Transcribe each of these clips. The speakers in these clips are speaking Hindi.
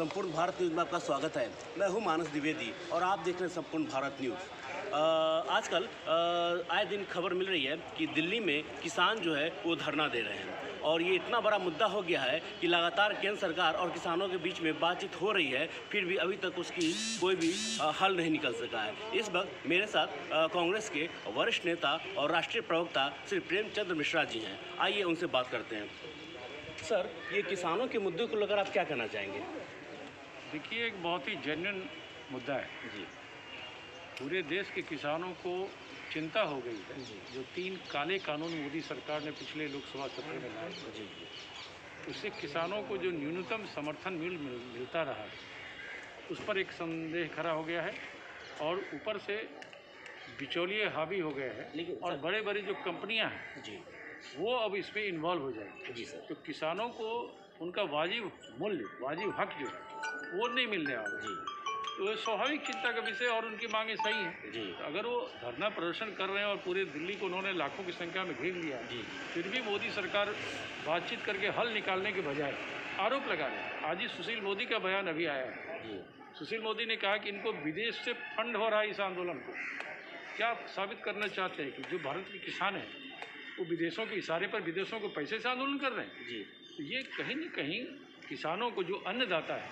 संपूर्ण भारत न्यूज़ में आपका स्वागत है। मैं हूं मानस द्विवेदी और आप देख रहे हैं संपूर्ण भारत न्यूज़। आजकल आए दिन खबर मिल रही है कि दिल्ली में किसान जो है वो धरना दे रहे हैं और ये इतना बड़ा मुद्दा हो गया है कि लगातार केंद्र सरकार और किसानों के बीच में बातचीत हो रही है, फिर भी अभी तक उसकी कोई भी हल नहीं निकल सका है। इस वक्त मेरे साथ कांग्रेस के वरिष्ठ नेता और राष्ट्रीय प्रवक्ता श्री प्रेमचंद्र मिश्रा जी हैं। आइए उनसे बात करते हैं। सर, ये किसानों के मुद्दे को लेकर आप क्या कहना चाहेंगे? देखिए, एक बहुत ही जेन्युइन मुद्दा है जी। पूरे देश के किसानों को चिंता हो गई है। जो 3 काले कानून मोदी सरकार ने पिछले लोकसभा सत्र में लाए, जी। उससे किसानों को जो न्यूनतम समर्थन मिलता रहा, उस पर एक संदेह खड़ा हो गया है और ऊपर से बिचौलिए हावी हो गए हैं और बड़े बड़ी जो कंपनियां हैं जी, वो अब इसमें इन्वॉल्व हो जाएंगी। जी सर। तो किसानों को उनका वाजिब मूल्य, वाजिब हक जो है वो नहीं मिलने वाला। जी। तो ये स्वाभाविक चिंता का विषय और उनकी मांगे सही हैं। जी। तो अगर वो धरना प्रदर्शन कर रहे हैं और पूरे दिल्ली को उन्होंने लाखों की संख्या में घेर लिया, जी। फिर भी मोदी सरकार बातचीत करके हल निकालने के बजाय आरोप लगा रहे हैं। आज ही सुशील मोदी का बयान अभी आया है। जी। सुशील मोदी ने कहा कि इनको विदेश से फंड हो रहा है इस आंदोलन को। क्या साबित करना चाहते हैं कि जो भारत के किसान हैं वो विदेशों के इशारे पर विदेशों को पैसे से आंदोलन कर रहे हैं? जी। तो ये कहीं न कहीं किसानों को, जो अन्नदाता है,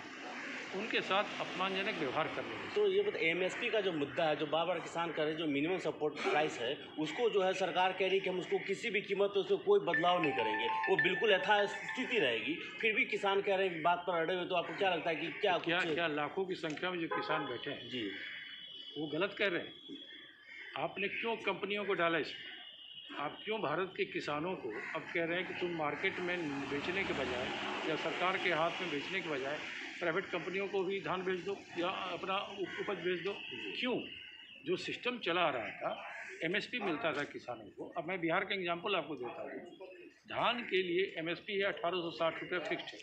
उनके साथ अपमानजनक व्यवहार कर रहे हैं। तो ये एमएसपी का जो मुद्दा है, जो बार-बार किसान कर रहे हैं, जो मिनिमम सपोर्ट प्राइस है, उसको जो है सरकार कह रही है कि हम उसको किसी भी कीमत पे उसमें कोई बदलाव नहीं करेंगे, वो बिल्कुल यथास्थिति रहेगी। फिर भी किसान कह रहे हैं कि बात पर अड़े हुए। तो आपको क्या लगता है कि क्या लाखों की संख्या में जो किसान बैठे हैं जी, वो गलत कह रहे हैं? आपने क्यों कंपनियों को डाला इसमें? आप क्यों भारत के किसानों को अब कह रहे हैं कि तुम मार्केट में बेचने के बजाय या सरकार के हाथ में बेचने के बजाय प्राइवेट कंपनियों को भी धान बेच दो या अपना उपज बेच दो? क्यों? जो सिस्टम चला रहा था, एमएसपी मिलता था किसानों को। अब मैं बिहार का एग्जांपल आपको देता हूँ। धान के लिए एमएसपी है 1860 रुपये फिक्स्ड है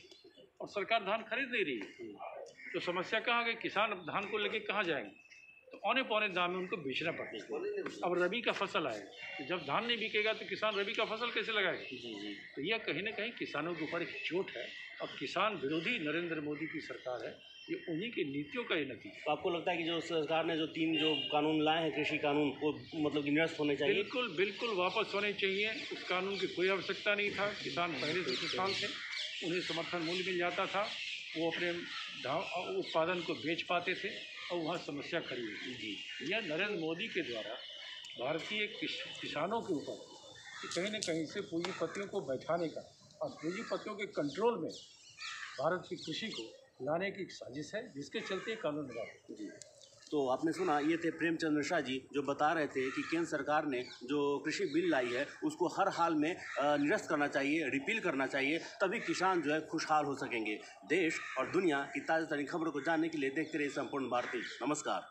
और सरकार धान खरीद नहीं रही है। तो समस्या कहाँ आ गई? किसान अब धान को लेके कहाँ जाएंगे? तो औने पौने दाम में उनको बेचना पड़ता है। अब रबी का फसल आए, तो जब धान नहीं बिकेगा तो किसान रबी का फसल कैसे लगाएगा? जी, जी। तो यह कहीं ना कहीं किसानों के ऊपर एक चोट है और किसान विरोधी नरेंद्र मोदी की सरकार है। ये उन्हीं की नीतियों का ये नतीजा। तो आपको लगता है कि जो सरकार ने जो 3 जो कानून लाए हैं, कृषि कानून, को मतलब कि निरस्त होने चाहिए? बिल्कुल वापस होने चाहिए। उस कानून की कोई आवश्यकता नहीं था। किसान पहले से खुशहाल थे, उन्हें समर्थन मूल्य मिल जाता था, वो अपने उत्पादन को बेच पाते थे और वहाँ समस्या खड़ी हुई। जी, यह नरेंद्र मोदी के द्वारा भारतीय किसानों के ऊपर कहीं न कहीं से पूंजीपतियों को बैठाने का और पूंजीपतियों के कंट्रोल में भारत की कृषि को लाने की एक साजिश है, जिसके चलते कानून बना। जी। तो आपने सुना, ये थे प्रेमचंद्र मिश्रा जी, जो बता रहे थे कि केंद्र सरकार ने जो कृषि बिल लाई है उसको हर हाल में निरस्त करना चाहिए, रिपील करना चाहिए, तभी किसान जो है खुशहाल हो सकेंगे। देश और दुनिया की ताज़ा तरीन खबरों को जानने के लिए देखते रहिए संपूर्ण भारती। नमस्कार।